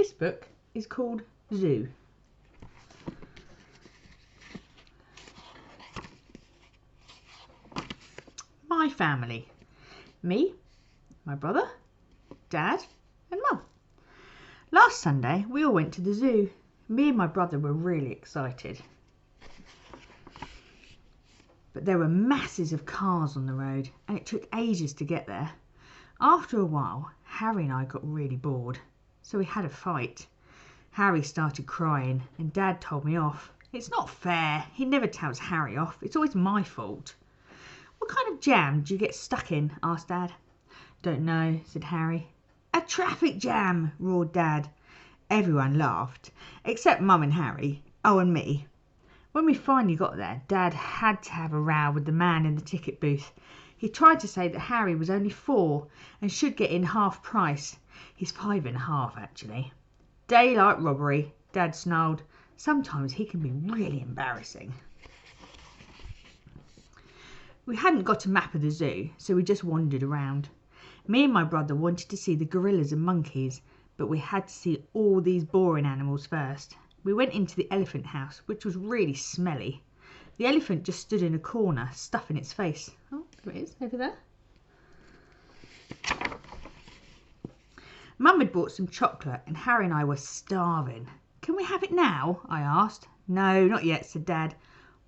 This book is called Zoo. My family. Me, my brother, Dad and Mum. Last Sunday we all went to the zoo. Me and my brother were really excited. But there were masses of cars on the road and it took ages to get there. After a while, Harry and I got really bored, so we had a fight. Harry started crying and Dad told me off. It's not fair. He never tells Harry off. It's always my fault. What kind of jam do you get stuck in? Asked Dad. Don't know, said Harry. A traffic jam, roared Dad. Everyone laughed, except Mum and Harry. Oh, and me. When we finally got there, Dad had to have a row with the man in the ticket booth. He tried to say that Harry was only 4 and should get in half price. He's 5.5 actually. Daylight robbery, Dad snarled. Sometimes he can be really embarrassing. We hadn't got a map of the zoo, so we just wandered around. Me and my brother wanted to see the gorillas and monkeys, but we had to see all these boring animals first. We went into the elephant house, which was really smelly. The elephant just stood in a corner, stuffing its face. Oh, there it is, over there. Mum had bought some chocolate and Harry and I were starving. Can we have it now? I asked. No, not yet, said Dad.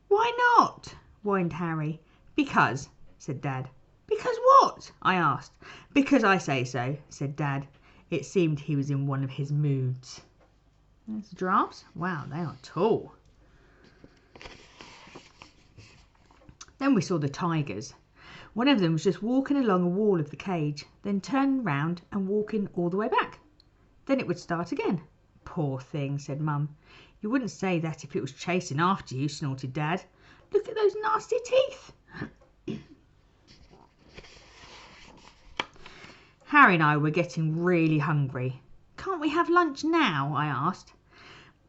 Why not? Whined Harry. Because, said Dad. Because what? I asked. Because I say so, said Dad. It seemed he was in one of his moods. There's the giraffes. Wow, they are tall. Then we saw the tigers. One of them was just walking along a wall of the cage, then turning round and walking all the way back. Then it would start again. Poor thing, said Mum. You wouldn't say that if it was chasing after you, snorted Dad. Look at those nasty teeth. Harry and I were getting really hungry. Can't we have lunch now? I asked.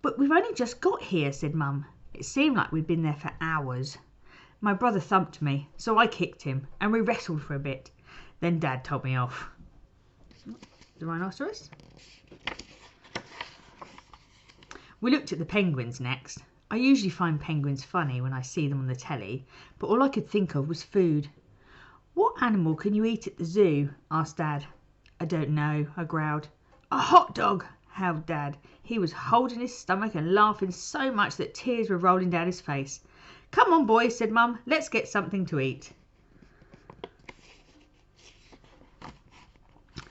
But we've only just got here, said Mum. It seemed like we'd been there for hours. My brother thumped me, so I kicked him, and we wrestled for a bit. Then Dad told me off. The rhinoceros. We looked at the penguins next. I usually find penguins funny when I see them on the telly, but all I could think of was food. What animal can you eat at the zoo? Asked Dad. I don't know, I growled. A hot dog, howled Dad. He was holding his stomach and laughing so much that tears were rolling down his face. Come on, boys, said Mum. Let's get something to eat.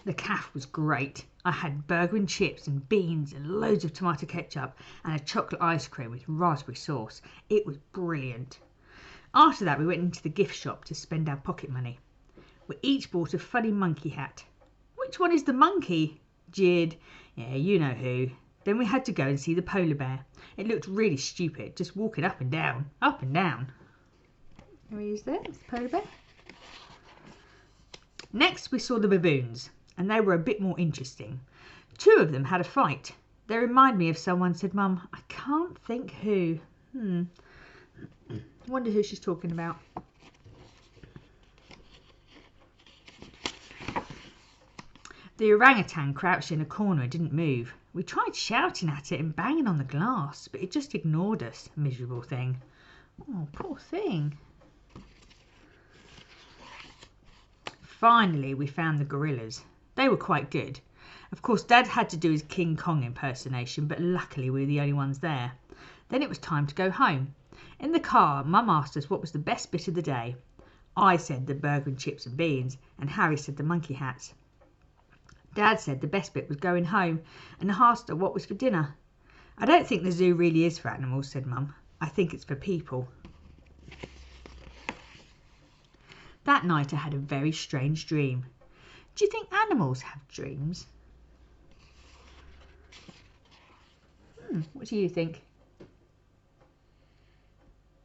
The calf was great. I had burger and chips and beans and loads of tomato ketchup and a chocolate ice cream with raspberry sauce. It was brilliant. After that, we went into the gift shop to spend our pocket money. We each bought a funny monkey hat. Which one is the monkey? Jeered. Yeah, you know who. Then we had to go and see the polar bear. It looked really stupid, just walking up and down, up and down. There he is there, it's the polar bear. Next we saw the baboons, and they were a bit more interesting. 2 of them had a fight. They remind me of someone, said Mum. I can't think who. Wonder who she's talking about. The orangutan crouched in a corner and didn't move. We tried shouting at it and banging on the glass, but it just ignored us, miserable thing. Oh, poor thing. Finally, we found the gorillas. They were quite good. Of course, Dad had to do his King Kong impersonation, but luckily we were the only ones there. Then it was time to go home. In the car, Mum asked us what was the best bit of the day. I said the burger and chips and beans, and Harry said the monkey hats. Dad said the best bit was going home, and asked her what was for dinner. I don't think the zoo really is for animals, said Mum. I think it's for people. That night I had a very strange dream. Do you think animals have dreams? What do you think?